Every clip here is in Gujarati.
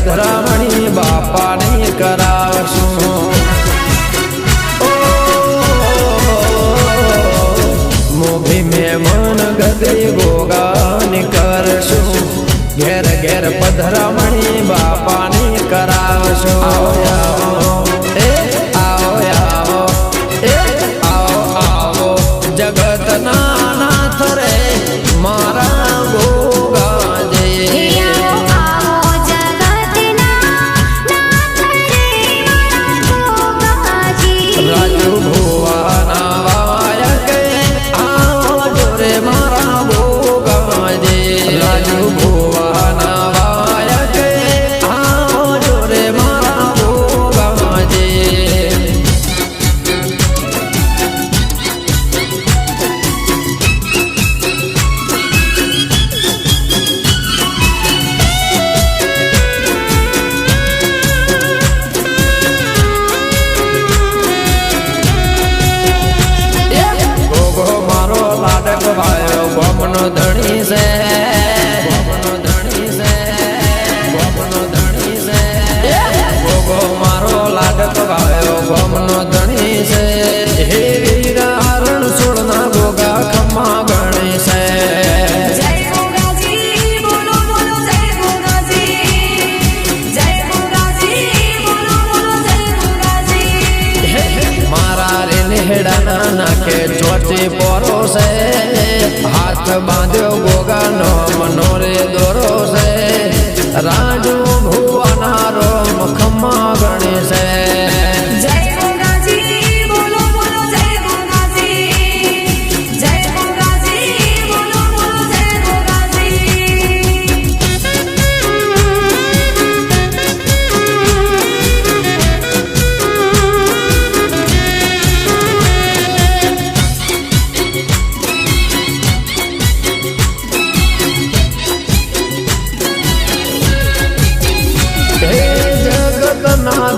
પધરામણી બાપાની કરાવશું મોભી મહેમાન ગદી ગોગાની કરશું ઘેર ઘેર પધરામણી બાપાની કરાવશું જગતના નાથ રે મારા ગોગાજી રાજુ ભુવાના વાય કે આવો જોરે મારા ગોગાજી રાજુ ભુવાના વાય કે આવો જોરે મારા ગોગાજી ગોમનો ધણી છે ગોમનો ધણી છે ગોગો મારો લાડક વાયો ગોમનો ધણી છે હે વીર હરણ સોળના ગોગા ખમ્મા ગણી છે મારા રે નેહડાના નાકે ચોચી પોરો છે હાથ બાંધ્યો ગોગાનો મનો રે દોરો છે રાજુ ભુવાના રોમ ખમ્મા ગણી છે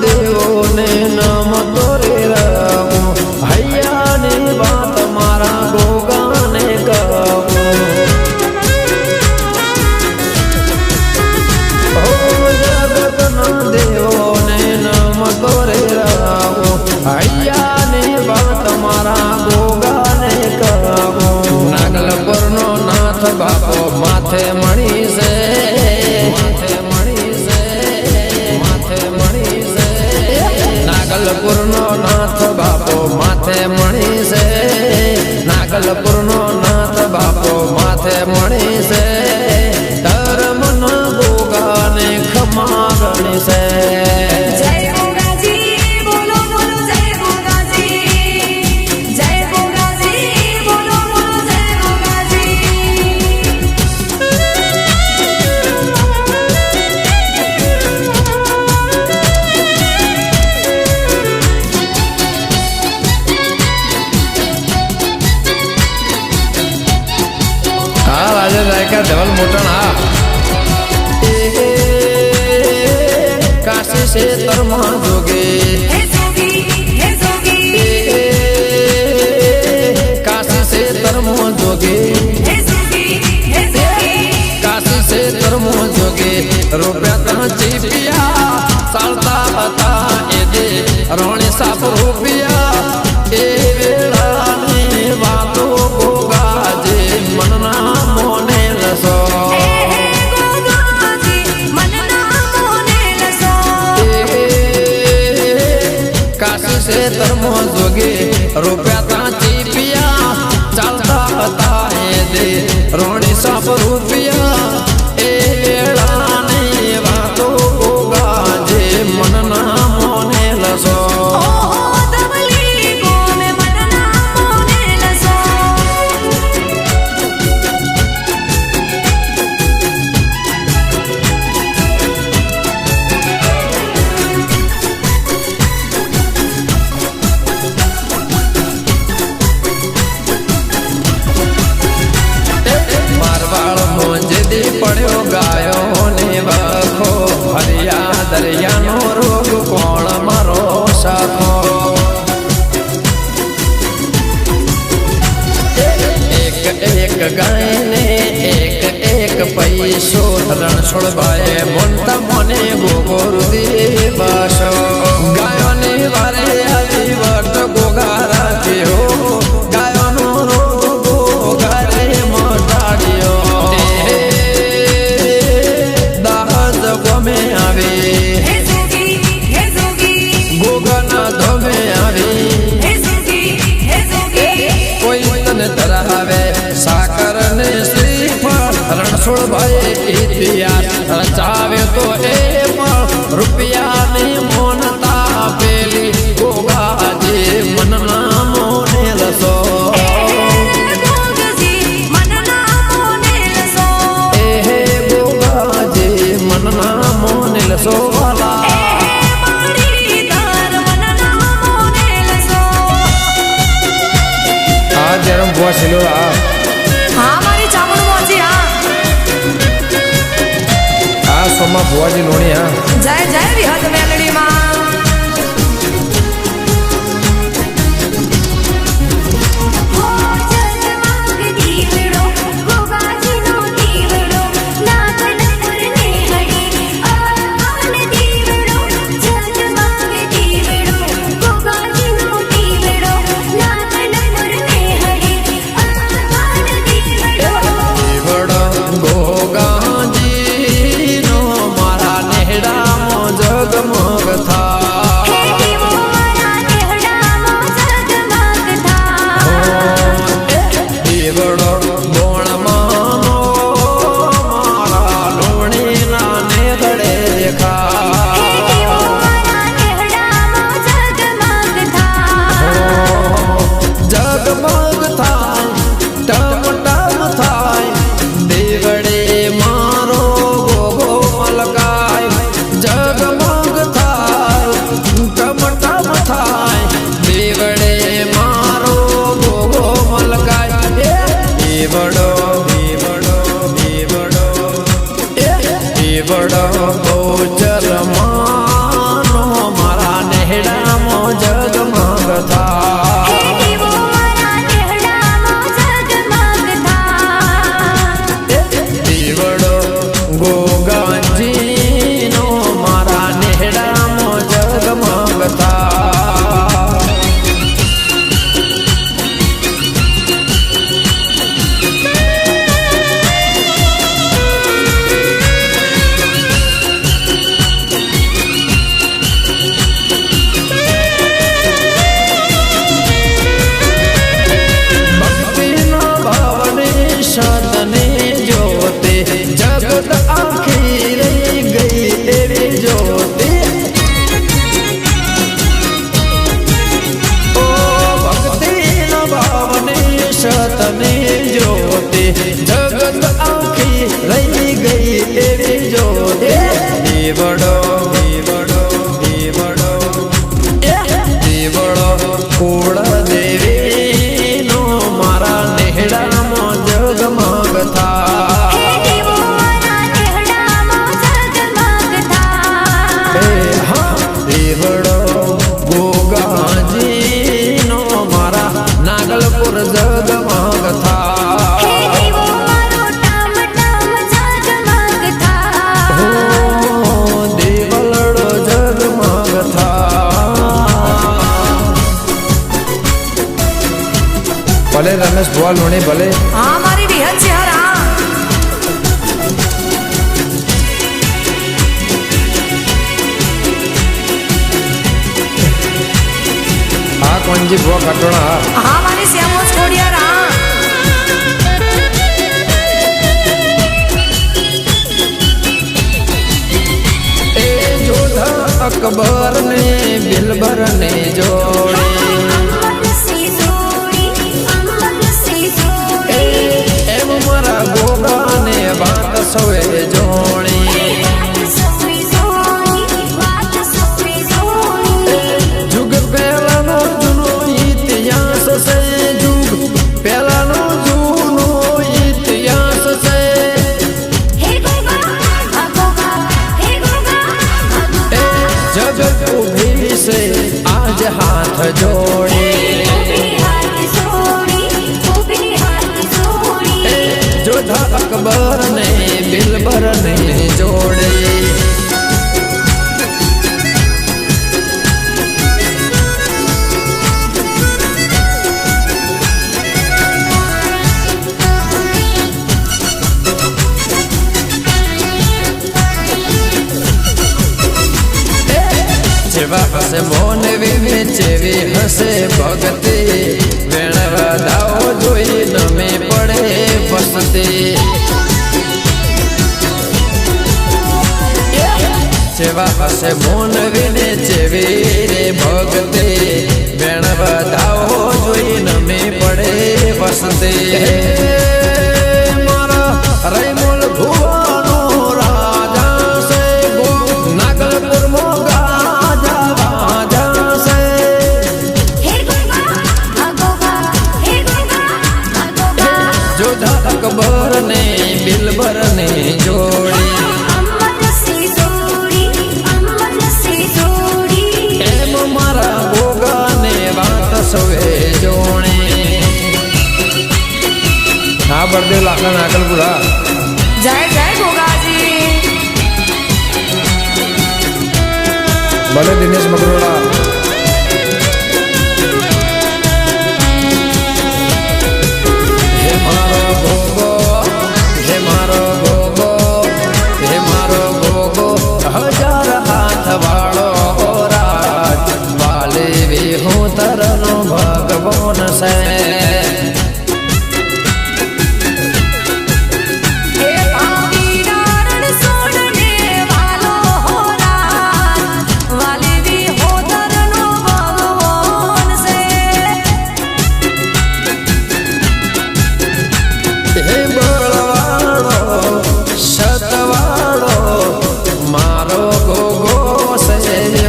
દેવો ને નમ તોરે રામો હૈયાની વાત મારા ગોગાને કહો જગતના દેવો ને નમ તોરે રામો હૈયાની વાત મારા ગોગાને કહો નાગલપુરનો નાથ બાપો માથે મણી છે નાગલપુરનો નાથ બાપો માથે મણી છે નાગલપુરનો નાથ બાપો માથે મણી છે ધર્મના ગોગાને ખમા ગણી છે ધવલ મોટણ હા કાશી સે તરમાં જોગે કાશી સે તરમો જોગે કાશી સે તરમો જોગે રૂપિયા ત્રણ ચીપિયા ચાલતા હતા એ દે રોણી સાપ રૂપિયા એ વેળાની વાતો ગોગાજે મનના મોને કાશી સે તરમો જોગે રૂપિયા ત્રાંચી પિયા ચાલતા હતા એ દે રોણી સાપ રૂપિયા એ વેળાની વાતો ગોગાજે મનના મોને લસો પડ્યો ગાયો ને વખો હરિયા દરિયાનો રોગ કોણ મારો સાખો એક એક ગાય ને એક એક પૈસો રણછોડભાઈ મોનતા મને ગોગોરદી બાસો ગાયોની વારે આવી વર્ત ગોગા રાખ્યો ગાયોનો રોગ ગોગારે મટાડ્યો દાહદ ગમે આવે ગોગાના ધમે આવે કોઈ તને ધરાવે સાકર ને શ્રીફળ રણછોડભાઈ ઇતિહાસ રચાવે તો એ પણ રૂપિયાની મોનતા પેલી ગોગાજી મનના મોને લસો એ ગોગાજી મનના મોને લસો વાલા જરમ ભુવા છેલ્લો હા મારી ચામુંડ મોજી આ સોમાં ભુવાજી લોણી જય જય વિહત મેલડી માં જગત આખી રહી ગઈ એવી જોતે દેવડો દેવડો દેવડો દેવડો કુળ દેવીનો મારા નેહડામાં જગમગ થાય દેવડો ગોગાજીનો મારા નાગલપુર જગમગ થાય ભલે રમેશ ભુવા લોણી ભલે હા મારી વિહત છે હરા હા કોણજી ભુવા કટોણા હા મારી શ્યામો છોડિયા એ જોધા અકબર ને બિલબર ને જોડે વાત સૌએ જોણી જુગ પહેલાનો જૂનો ઇતિહાસ છે જુગ પહેલાનો જૂનો ઇતિહાસ છે જગત ઉભી છે આજ હાથ જોડી જોધા અકબર ને बिलबर ने जोड़े हसे मोन विवे चेवी हसे भगते वेणवा दाओ जोई नमे पड़े बसते चेवा हसे मोन विवे चेवी रे भगते वेणवा दाओ जोई नमे पड़े बसते मारा रैमोल भुवनो राजा से गो नागलपुर मोगा अकबर ने बिलबर ने जोड़ी एम मारा गोगा ने बात सवे जोड़े हाँ बरदे लाखा नाकल बुला जय जय गोगा जी भले दिनेश मगरोड़ा हजार हाथ वालो राज वाले भी हो तरनो भगवान से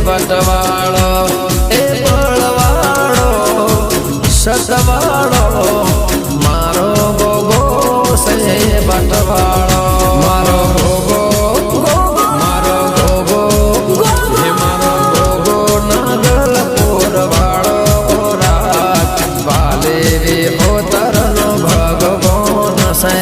बटवाड़ो ए बड़वाड़ो सतवाड़ो मारो गोगो से बटवाड़ो मारो गोगो मारो गोगो हे मारो गोगो नागलपुर वाड़ो राज वाले भी हो तरनो भगवान से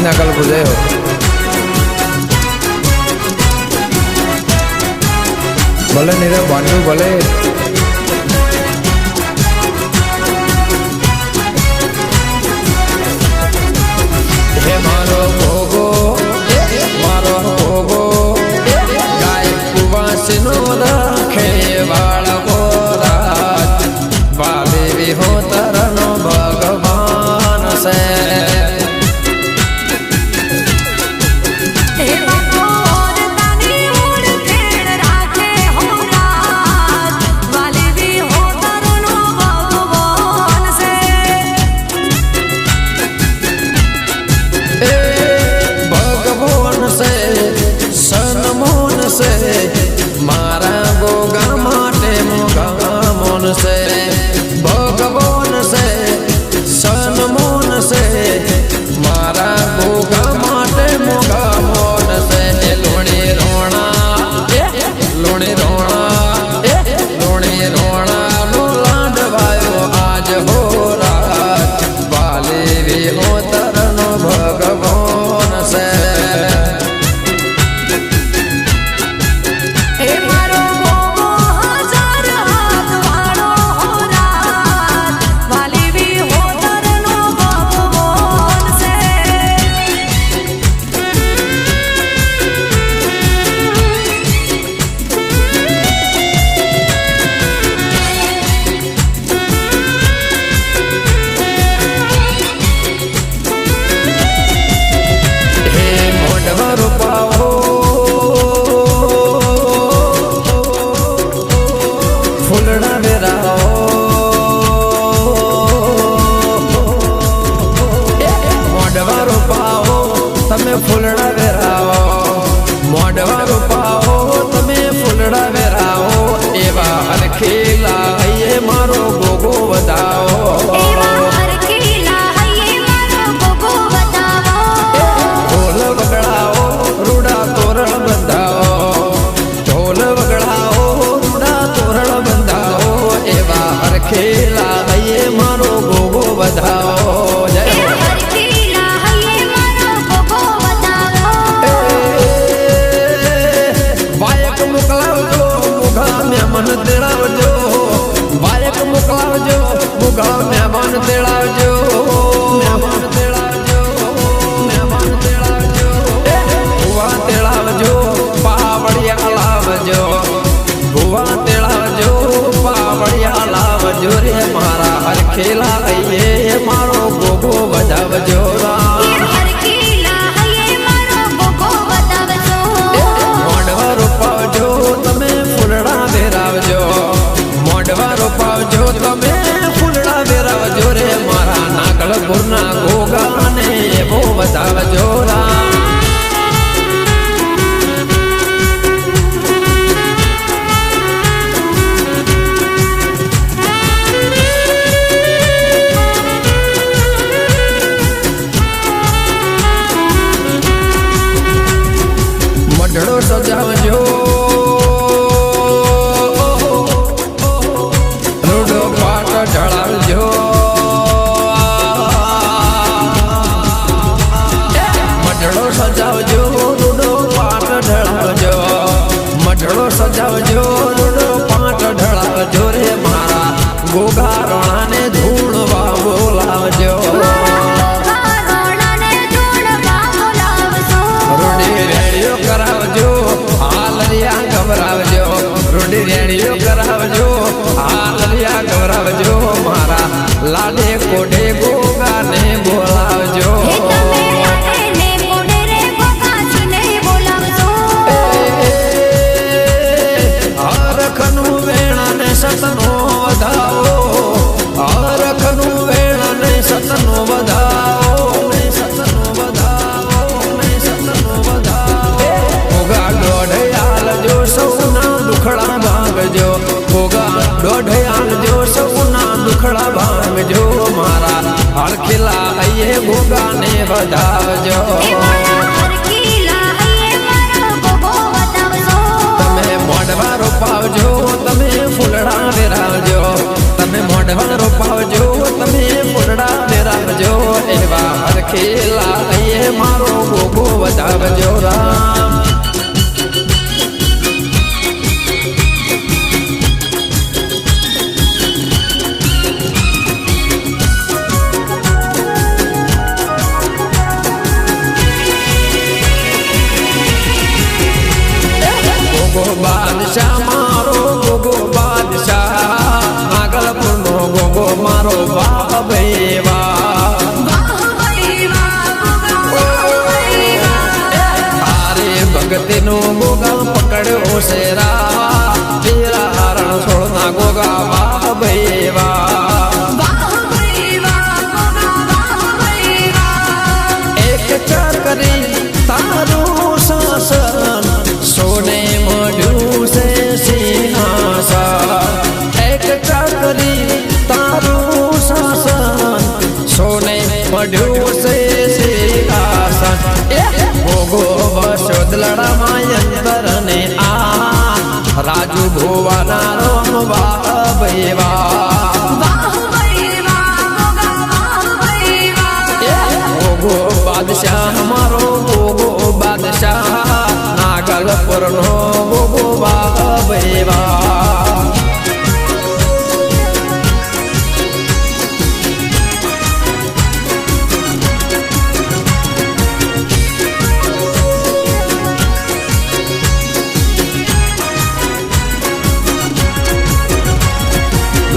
नकल बुझे हो बोले नीरे बांधू बोले हे मारो भोगो मारो भोगो गाय कुवासिनो रखे बाळगो राज बाले भी हो तरनो भगवान से मारा गोगा माटे मोगा मोन से भगवान से सन मोन से मारा गोगा माटे मोगा मोन से लोणे रोना लोणे रोना लोणे रोना लो लाडवायो आज हो रात वाले भी हो तरनो भगवान से હરખેલા હૈયે મારો ગોગો વધાવો જય એ હરખીલા હૈયે મારો ગોગો વધાવો બાયક મોકલાવજો મુગા મહેમાન તેડાવજો બાયક મોકલાવજો મુગા મહેમાન તેડાવજો મહેમાન તેડાવજો મહેમાન તેડાવજો ભુવા તેડાવજો પાવડિયા લાવજો ભુવા તેડાવજો પાવડિયા લાવજો રે મારા હરખેલા હૈયે મારો ગોગો વધાવજો રામ એ હરખીલા હૈયે મારો ગોગો વધાવજો મોઢવા રોપાવજો તમે ફૂલડા વેરાવજો મોઢવા રોપાવજો તમે ફૂલડા વેરાવજો રે મારા નાગલપુરના ગોગાને બહુ વધાવજો રામ મઢડો સજાવજો રૂડો પાટ ઢળાવજો મઢડો સજાવજો રૂડો પાટ ઢળાવજો મઢડો સજાવજો રૂડો પાટ ઢળાવજો રે મારા ગોગા રોણાને ધૂણવા બોલાવજો રોણાને ધૂણવા બોલાવજો રૂડી રેડિયો કરાવજો હાલરિયા ગવરાવજો રૂડી રેડિયો કરાવજો હાલરિયા ગવરાવજો મારા લાડે કોડે ગોગાને બોલાવજો હે તમે લાડેને કોડે રે ગોગાજીને બોલાવજો હરખનું વેણાને સતનો વધાવો હરખનું વેણાને સતનો વધાવો ને સતનો વધાવો ને સતનો વધાવો ગોગા દોઢયાલ જો સૌના દુખડા ભાગજો ગોગા દોઢયાલ જો સૌના દુખડા ભાગજો મારા હરખેલા હૈયે ગોગાને વધાવજો એ મારા હરખીલા હૈયે મારો ગોગો વધાવજો તમે મોઢવા રોપાવજો તમે ફૂલડા વેરાવજો તમે મોઢવા રોપાવજો તમે ફૂલડા વેરાવજો એવા હરખેલા હૈયે મારો ગોગો વધાવજો રામ ગોગો બાદશાહ મારો ગોગો બાદશાહ નાગલપુરનો ગોગો મારો બાપ ભૈવા તારે ભગતીનો ગોગા પકડ્યો શેરા તેરા હરણ છોડના ગોગા બાપ ભૈવા એક ચાર કરી તારું શાસન સોને મળ્યું છે સિંહાસન એક ચાકરી તારું શાસન સોને મળ્યું છે સિંહાસન ભોગો વસોદલડામાં અંતર ને આ રાજુ ભુવાના રોમ ભૈવા ગોગો બાદશાહ મારો ગોગો બાદશાહ નાગલપુરનો ગોગો ભૈવા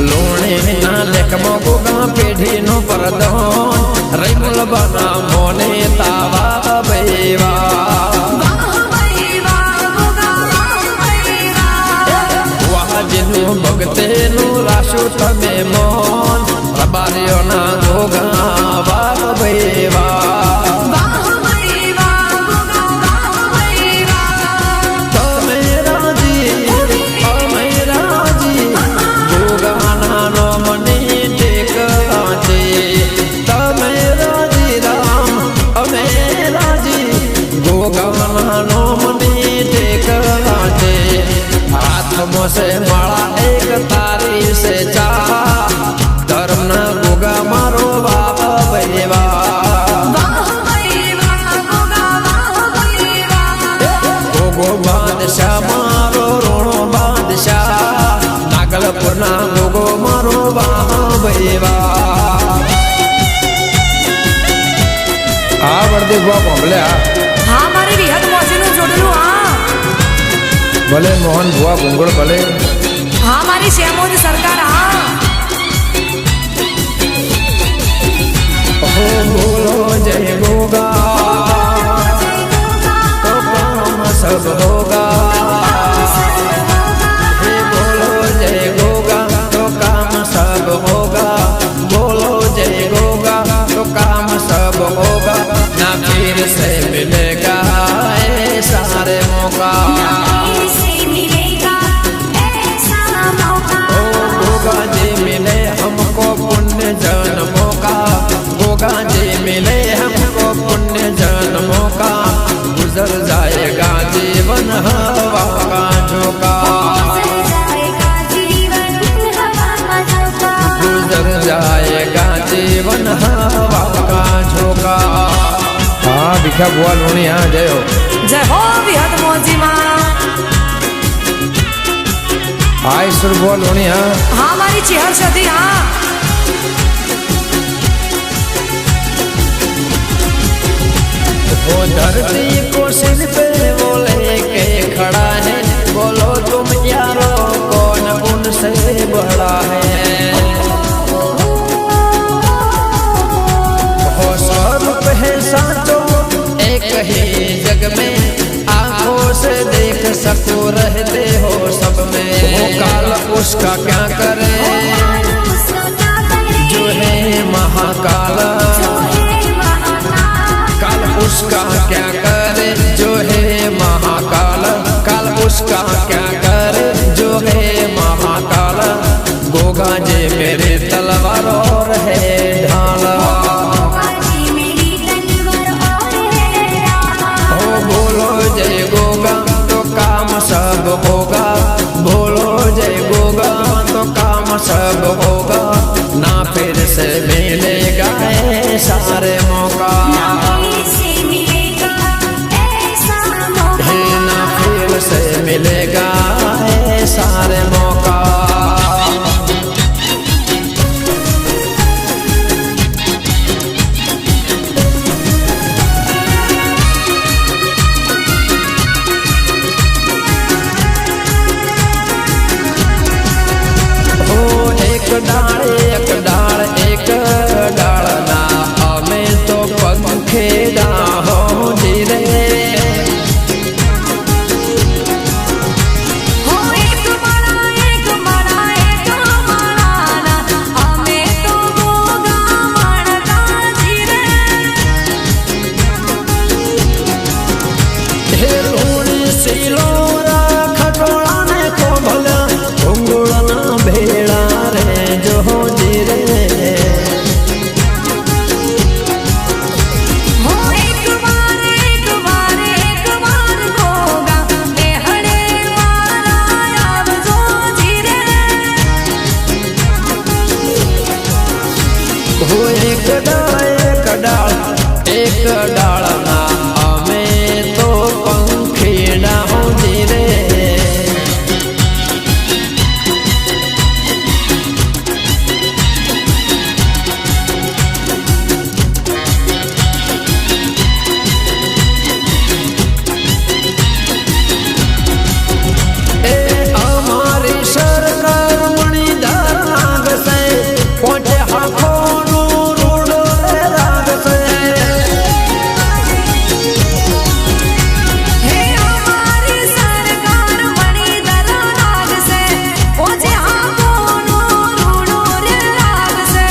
લોણીના લેખમાં ગોગા પેઢીનો પરદોન રૈમુલ બના મોને તાવા ભૈવા વાજીનું ભગતેનું રાશુ તમે મોન રબારીઓના ગોગા વાહ ભૈવા તમે રાજી અમે રાજી ગોગાના નો મને ટેક છે તમે રાજી રામ અમે રાજી ગોગાના નો મને ટેક છે હાથ મોસે માળા એક તારી से चा ના ગોગો મારો વાહ ભૈવા આ વર્દી ગો બોમ્બલ્યા હા મારી વિહત મોસીનું જોડલું હા ભલે મોહન ભુવા ભૂંગળ ભલે હા મારી શેમોજ સરકાર હા હો બોલો જય ગોગા તો કામ સબ હોગા હે બોલો જય ગોગા તો કામ સબ હોગા બોલો જય ગોગા તો કામ સબ હોગા ના फिर से मिलेगा ऐसा रे मौका गोगा जी मिले हमको पुण्य जन्मों का गोगा जी मिले हमको पुण्य जन्मों का गुजर जाएगा जीवन हवा का झोंका गुजर जाएगा जीवन हवा का झोंका हाँ भीखा बुआ लोणी हाँ जय हो जय हो विहत मोजी मां हाय सुर बुआ लोणी हाँ हाँ मारी चेहर सदी हाँ वो धरती को सिर पे वो लेके खड़ा है बोलो तुम यारो कौन उनसे बड़ा है हो स्वरूप है साचो एक ही जग में आंखों से देख सको रहते हो सब में वो काल उसका क्या करे जो है महाकाल काल उसका क्या करे जो है महाकाल काल उसका क्या करे जो है महाकाल गोगा जी मेरे तलवार और है ढाल हो बोलो जय गोगा तो काम सब होगा बोलो जय गोगा तो काम सब होगा ना फिर से मिलेगा सारे मौका ना फिर से मिलेगा सारे मौका एक डाल ना हमें तो पंखे हो धीरे हो एक माला ना हमें तो गोगा मारता धीरे हे लोणी सिलोरा खटोला ने को भला घुंगुळना भेड़ा रे जो धीरे हो एक बार गोगा बेहड़े मारा आवजो धीरे हो एक डाल ना हमें तो पंखीड़ा हो धीरे हमारी सरकार मणिधर नाग से पहुंचे हाथों रूडो राग से हे हमारी सरकार मणिधर नाग से पहुंचे हाथों रूडो राग से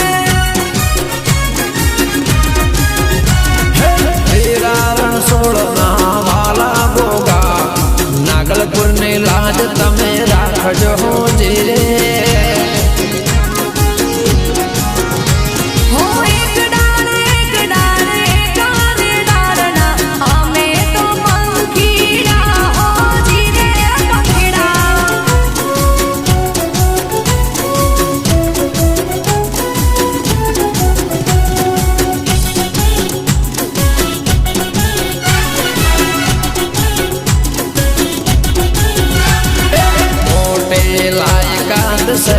तेरा रसोड़ना वाला गोगा नागलपुर ने लाज तमे राखजो जीरे हो एक डाल ना हमें तो पंखीड़ा हो धीरे पंखीड़ा मोटे लायकात से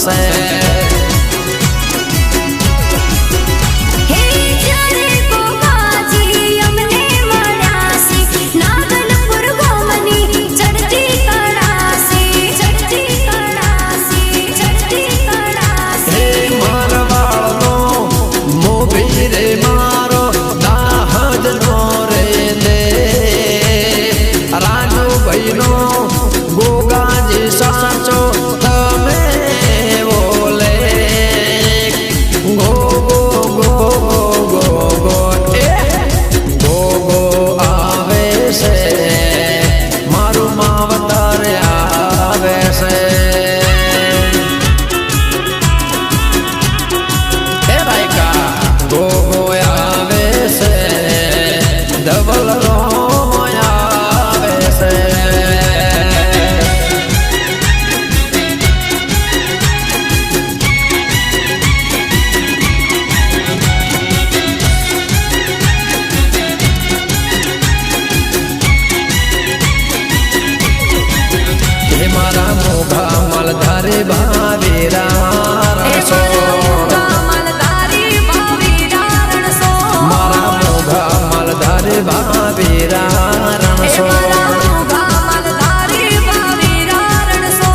છે હે જ્યારે ગોગાજી અમને મળ્યા છે નાગલપુર ગોમની ચડતી કળાસી ચડતી કળાસી ચડતી કળાસી હે મારવાળનો મોભી રે મારો દાહજનો રે દે રાજુભાઈનો ગોગાજી સાચો તમે બોલે ગો ગો ગો ગો ગો એ ગો ગો આવે છે મારું માવતર આવે છે એ રાયકા ગો ગો આવે છે ડબલ રોમ આવે છે હે મારા મોઘા મલધારે ભાવેરા રણસો મારા મોઘા મલધારે ભાવેરા રણસો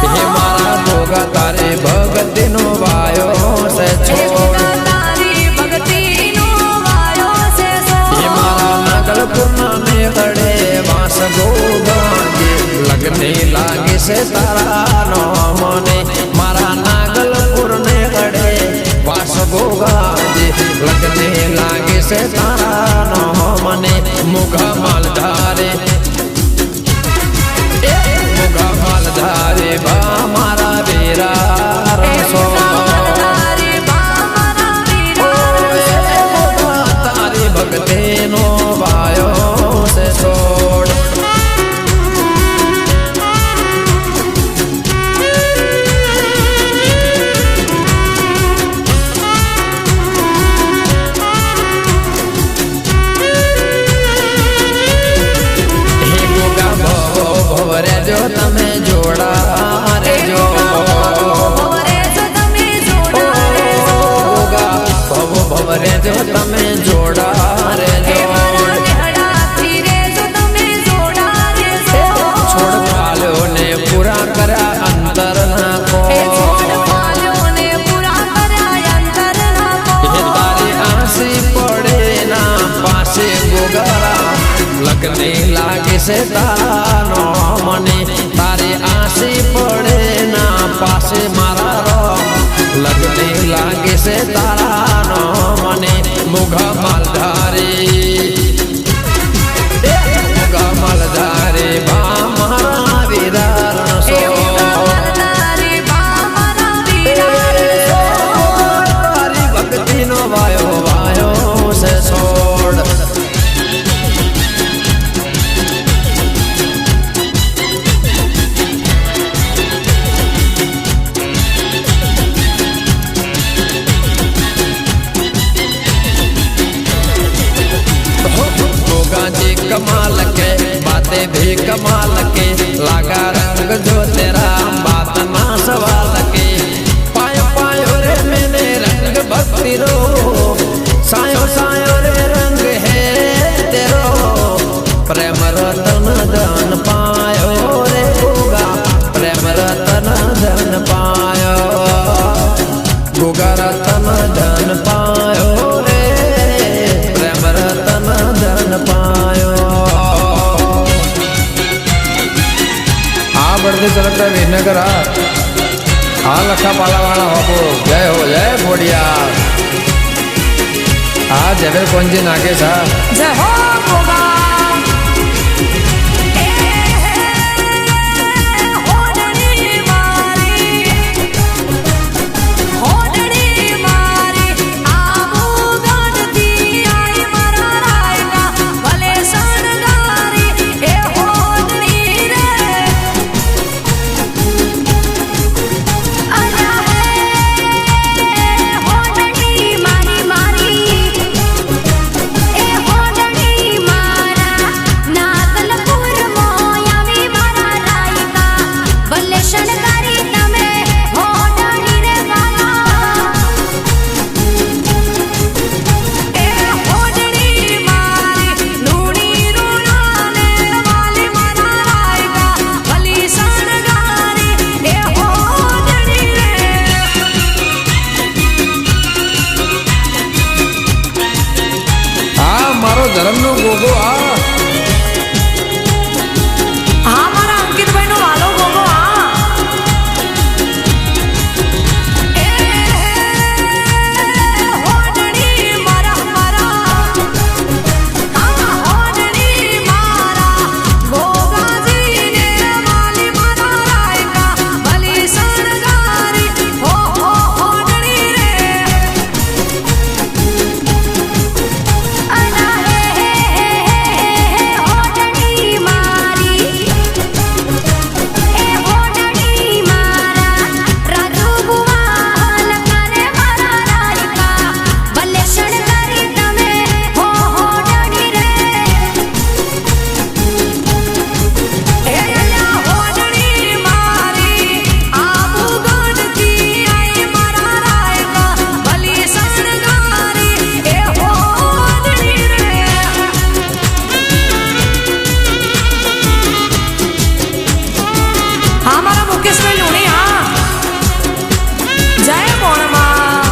હે મારા મોઘા તારે ભગતનો વાયો છે છોડ હે મારા નાગલપુરના મેઘડે વાસ ગોગાજી લગ્ને લાગે છે તારા નો મને મારા નાગલપુર ને ગડે વાસ ગોગાજી લગ્ને લાગે છે તારા નો મને મુઘા માલધારે મુઘા માલધારે બા મારા વેરા રણસો તારી ભક્તિનો વાયો છે છોડ હે ગોગા ભવ રેજો તમે જોડા રેજો ગોગા ભવ રેજો તમે જોડા રેજો છોડ પાલ્યો ને પૂરા કર્યા અંતર નાખો હે તારી આસી પડે ના પાસે ગોગરા લગ્ને લાગે છે તારા નો મને તારી આસી પડે ના પાસે મારા રો લગ્ને લાગે છે તારા નો મને મુઘા માલધારી મુઘા માલધારી બા મારા વીરા રણસો તારી ભક્તિનો વાયો વાયો છે છોડ गोगाजी कमाल के बातें भी कमाल के लागा रंग जो तेरा बात ना सवाल के पायो पायो रे मैंने रंग भक्ति रो सायो सायो रे रंग है तेरो प्रेम रतन धन पायो रे गोगा प्रेम रतन धन पायो गोगा रतन धन पायो रे प्रेम रतन धन पायो आ बढ़ते चलता विनगर आ लखा पाला वाला हो जय हो जय बोडिया आ जवेर कौन जी नागे सा जय हो गोगा મારી મારી એ હોડણી ગોગો આ હા મારા અંકિતભાઈ નો વાલો ગોગો આ હોડણી મારા મારા હોડણી મારા ગોગાજી ને વાલી મારા રાયકા ભલી સરદારી હો હોડણી રે અના હોડણી મારી એ હોડણી મારા રાજુ બુવા લકારે મારા રાયકા ભલે શણગારી તમે હો હોડણી રે એલા હોડણી મારી આબુ ગણતી આઈ મારા રાયકા ભલી સરદારી એ હોડણી રે હા મારા મુકેશભાઈ લુણી હા જય મોણમાં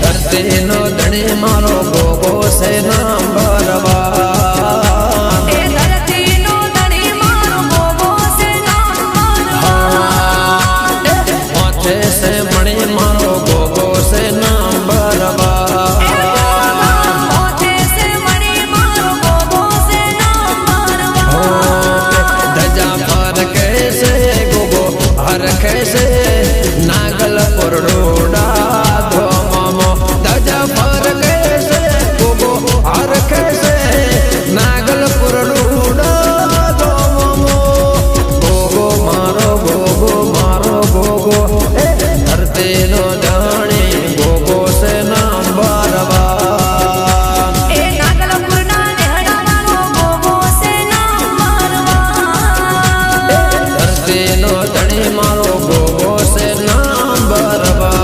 ધરતીનો ધણી મારો ગોગો છે નંબર વન એ ધરતીનો ધણી મારો ગોગો છે નંબર માથે છે મણી મારો ગોગો છે નંબર વન પોતે છે મણી મારો ગોગો છે નંબર ધજા પર કેસે ગોગો હર કેસે નાગલ પર રોડા ધોમો ધજા પર કેસે ગોગો હર કેસે નાગલ પર રોડા ધોમો ગોગો મારો ગોગો એ ધરતીનો જાણી ગોગો છે નંબર વન એ નાગલપુરના નેહડા વાળો ગોગો છે નંબર ધરતીનો ધણી મારો ગોગો છે નંબર વન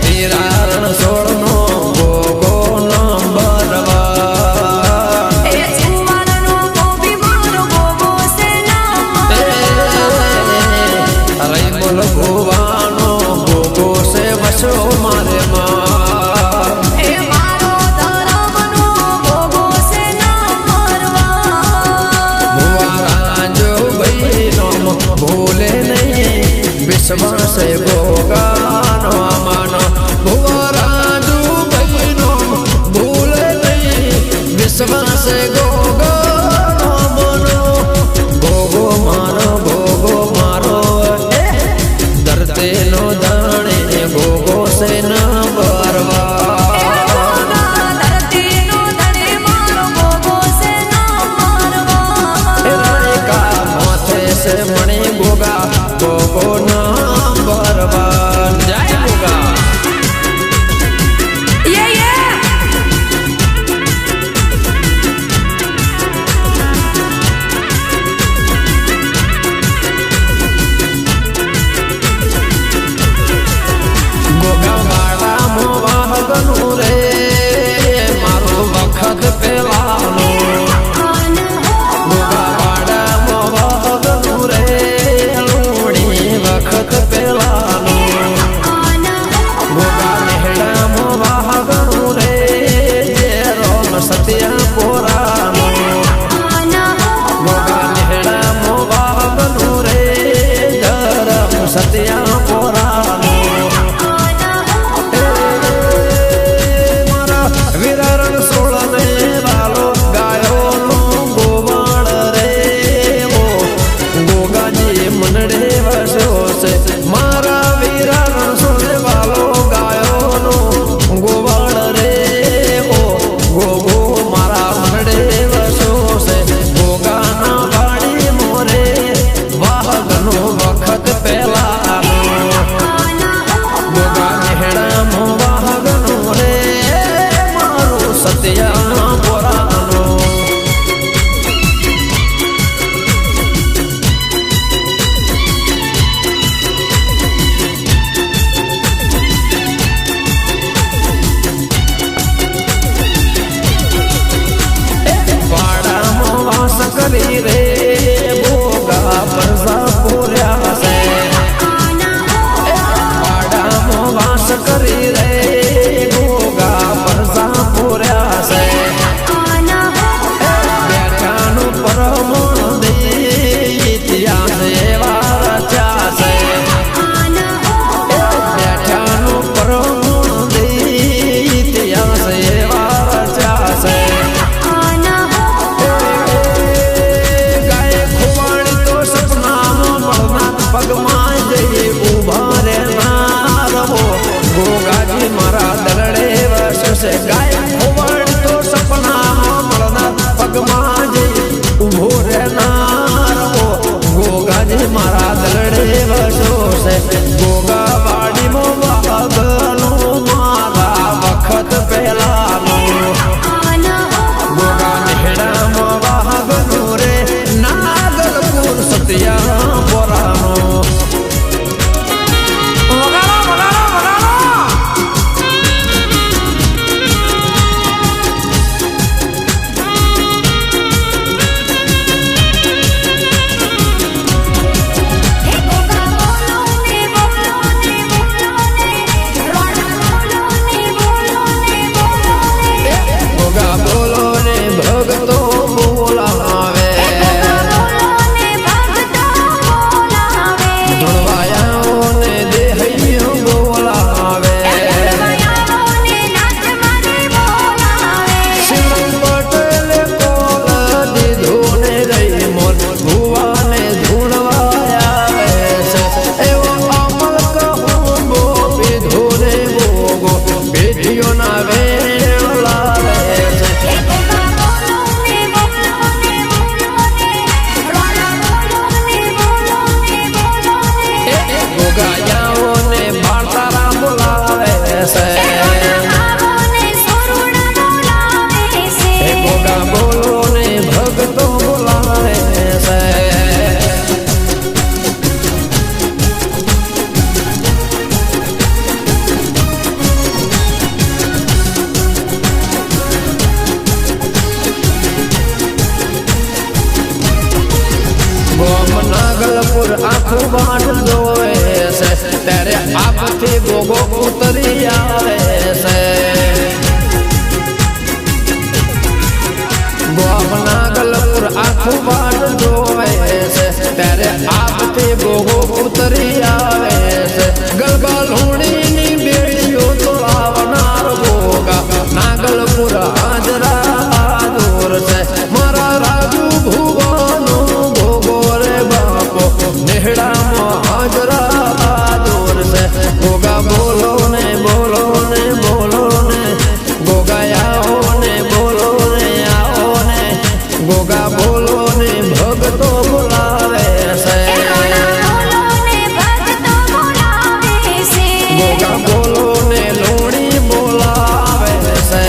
તિરારણ સોળનો ગોગો નંબર વન એ સુવાળનો ગોપી મારો ગોગો છે નંબર રૈમલ ભુવાનો ગોગો છે વસો મારે માં એ મારો ધરમનો ગોગો છે નંબર ભુવારાજો ભાઈનો ભૂલે નહીં વિશ્વાસ ગોગાનો માનો ભુવારાજો ભાઈનો ભૂલે નહીં વિશ્વાસ ગોગાનો મનો ગોગો મારો એ ધરતીનો દાણે ગોગો છે નંબર વન ધરતીનો ધણી મારો ગોગો છે નંબર રાયકા માથે છે મણી ગોગા ગોગો નંબર વન જય ગોગા યે ગોગા વાળા મોવાહગનું રે મારો વખત પેલાનો ગોગા વાળા મોવાહગનું રે લૂણી વખત પેલાનો ગોગા નેહડા મોવાહગનું રે રોમ સત્યા પોરાનો ગોગા નેહડા મોવાહગનું રે ધરમ સત્યા પોરાનો મારા વિરારણ સોળને વાલો ગાયો નો ગોવાળ રે ઓ ગોગાજી મનડે વસ્યો છે મારા વિરારણ સોળને વાલો ગાયો નો ગોવાળ રે ઓ ગોગો મારા મનડે વસ્યો છે ગોગાના વાડી મોરે વાહગનો વખત પેલાનો ગોગો ઉતરી આવે છે ગોપનાગલપુર આખું બાદ જોવે છે ત્યારે આપથી ગોગો ઉતરી આવે છે ગલબા લોણીની બેડીઓ તો આવનાર ગોગા નાગલપુર હાજરા દૂર છે મારા રાજુ ભુવાનો ગોગો રે બાપો નેહડામાં હાજરા દૂર છે ગોગા બોલો ને બોલો ને બોલો ને ગોગા આવો ને બોલો ને આવો ને ગોગા બોલો ને ભગતો બોલાવે છે ગોગા બોલો ને લોણી બોલાવે છે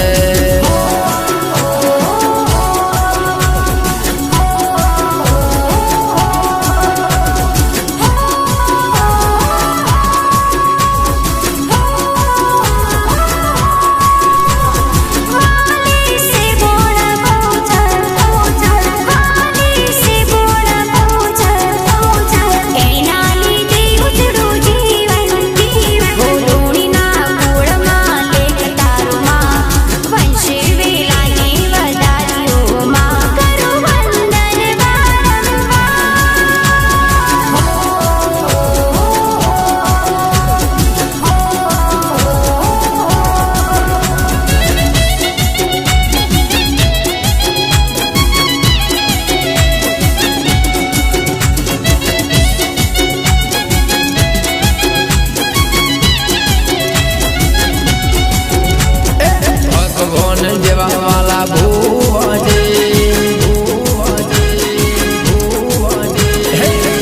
જેવા વાલા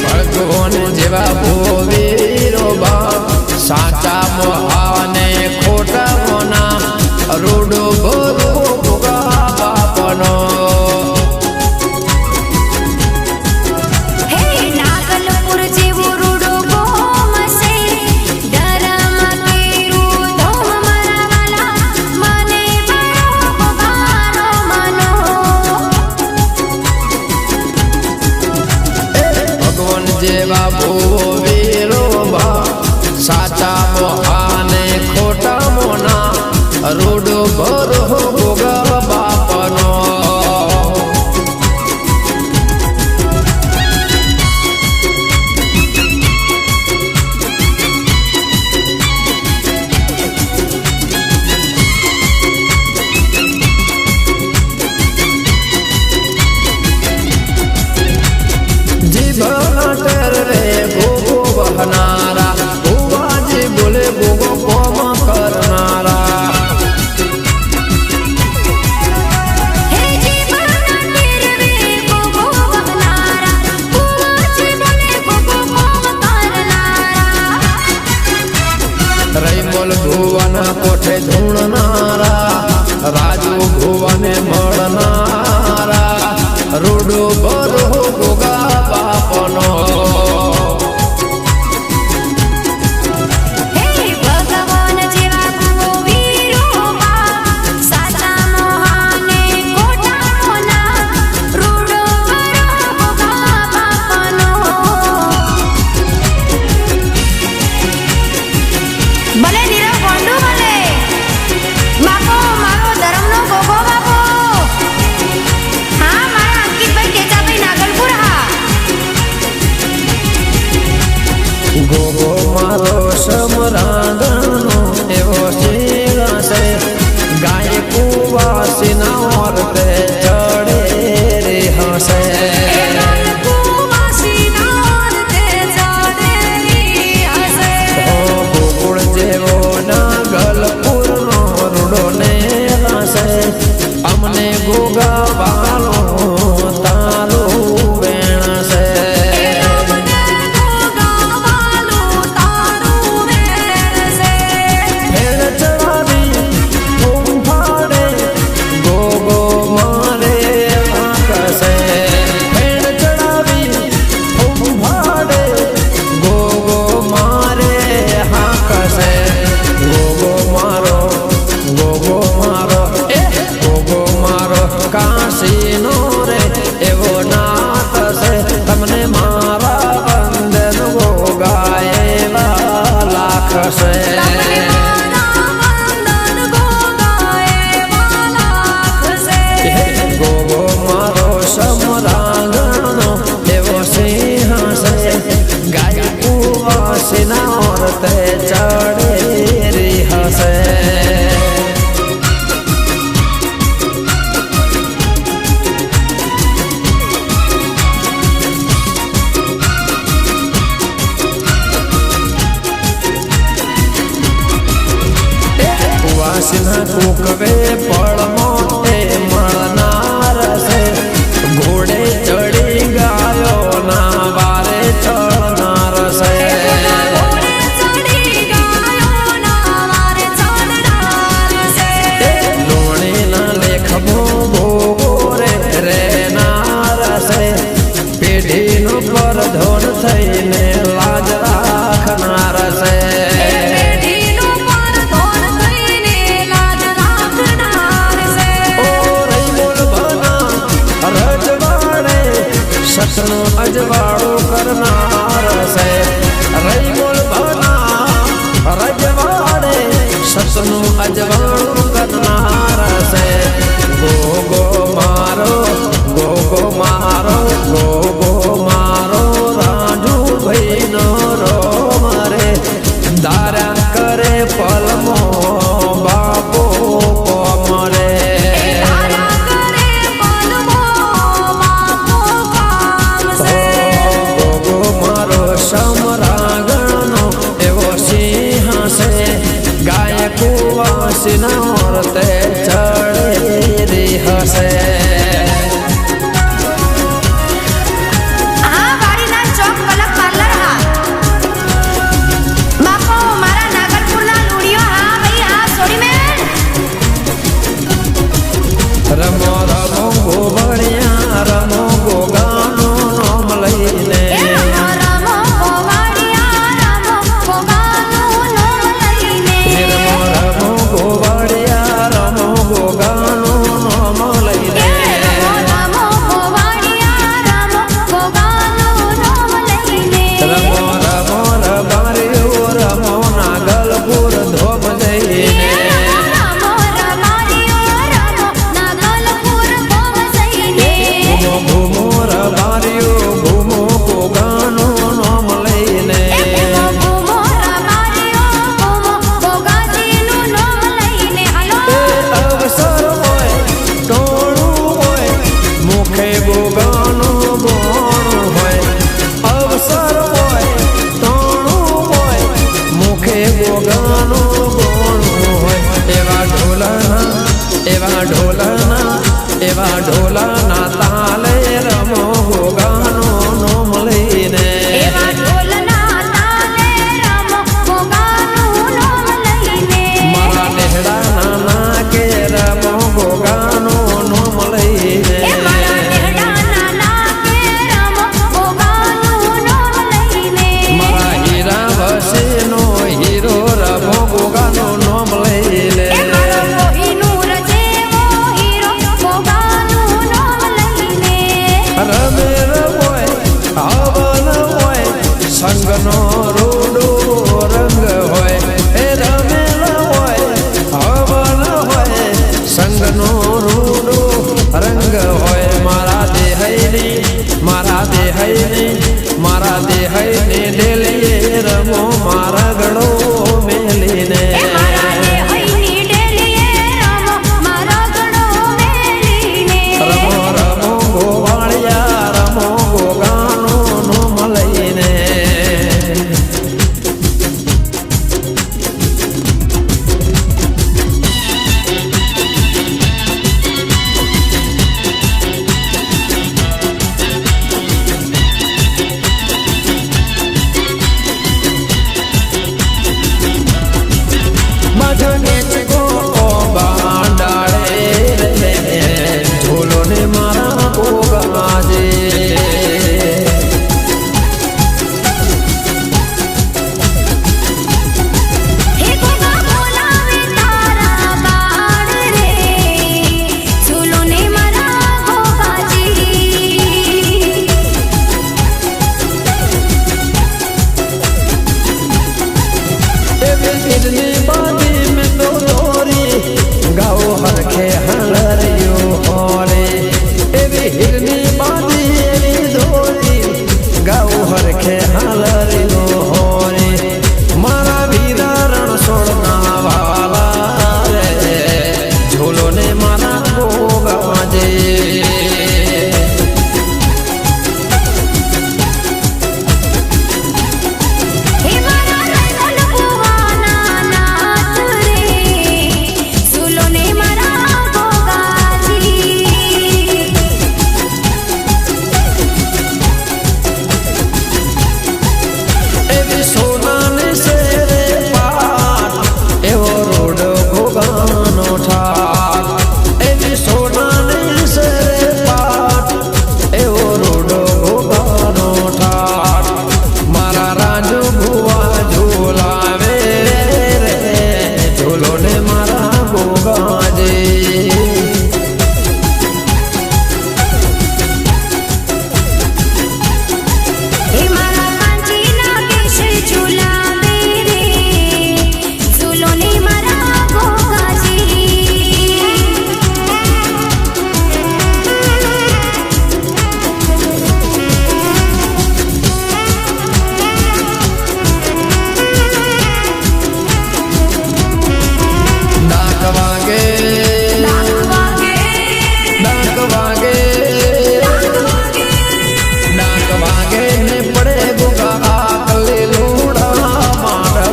ભગવાન જેવા ભોવીરો બાપ સાચા મોહાને ખોટા મોના રૂડો ભરો ભોગા બાપનો જેવા ભોવીરો બા સાચા મોહાને ખોટા મોના રૂડો ભરો ભોગા બાપનો જીભના ટેરવે ગોગો વહનારા ભુવાજી બોલે ગોગો કોમ કરનારા રૈમોલ ભુવાના કોઠે ધૂણનારા રાજુ ભુવાને મળનારા રૂડો ભરો ગોગા બાપનો ભલે નીરવ ગોંડુ ભલે બાપો મારો ધર્મનો ગોગો બાપો હા મારા અંકિતભાઈ કેચાભાઈ નાગલપુર હા ગોગો મારો સમરાંગણનો એવો શીલા છે ગાય કુવાસીના ઓરતે ચડે રે હસે ગોકુળ જેવો રાખશે તમને મારા વંદન ગોગાએ વાલાખશે. ગોગો મારો સમરાંગણો એવો સિંહ છે ગાય કુવાસીના ઓરતે ચડેરી હશે વાસના કુકવે પળમો એ મળનાર છે ઘોડે ચડી ગાયો ના વારે ચડનાર છે ઘોડે ચડી ગાયોના વારે ચડનાર છે. લોણીના લેખમો ભોગો રે રેનાર છે પેઢીનો પરધોન થઈને લાજ રાખનાર છે પેઢીનું પરધોન થઈને લાજ રાખનાર છે. સસનું અજવાળું કરનાર છે રૈમોલ ભના રજવાડે સસનું અજવાળું કરનાર છે ગોગો મારો ગોગો મારો ગોગો મારો રાજુ ભાઈનો રોમ રે દારા કરે પલમો બાપો કોમરે તારા કરે પલમો બાપો કામશે. ગોગો મારો સમરાંગણનો એવો સિંહ છે ગાય કુવાસીના ઓરતે ચડેરી હશે આ વાડીના ચોક કલક પાર્લર હા બાપો મારા નાગરપુરના લુડિયો હા ભાઈ હા સોડી મેં રમો રમો ગોવળિયા રમો ગોગાનું નામ લઈને રમો રમો ગોવાળિયા રમો ગોગાનું નામ લઈને. રમો રમો ગોવળિયા રમો ગોગાનું નામ લઈને રમો રમો ગોવાળિયા રમો ગોગાનું નામ લઈને. રમો રમો રબારીઓ રમો નાગલપુર ધોમ જઈને રમો રમાડીઓ રમો નાગલપુર ગોમ જઈને. ઘૂમો ઘૂમો રબારીઓ ઘૂમો ગોગાનું નામ લઈને ઘૂમો રમાડીઓ ઘૂમો ગોગાજીનું નામ લઈને. હાલો અવસર હોય ટોળું હોય મુખે ગોગાનું ગોણું હોય અવસર હોય ટોળું હોય મુખે ગોગાનું ગોણું હોય એવા ઢોલાના તાલે રમો ગોગાનું નામ લઈને એવા ઢોલના તાલે રમો ગોગાનું નામ લઈને. મારા નેહડાના નાકે રમો ગોગાનું નામ લઈને એ મારા નેહડાના નાકે રમો ગોગાનું નામ લઈને. મારા હીરા વસીનો હીરો રમો ગોગાનું નામ લઈને એ મારો કોહિનૂર જેવો હીરો ગોગાનું નામ લઈને.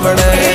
બગડે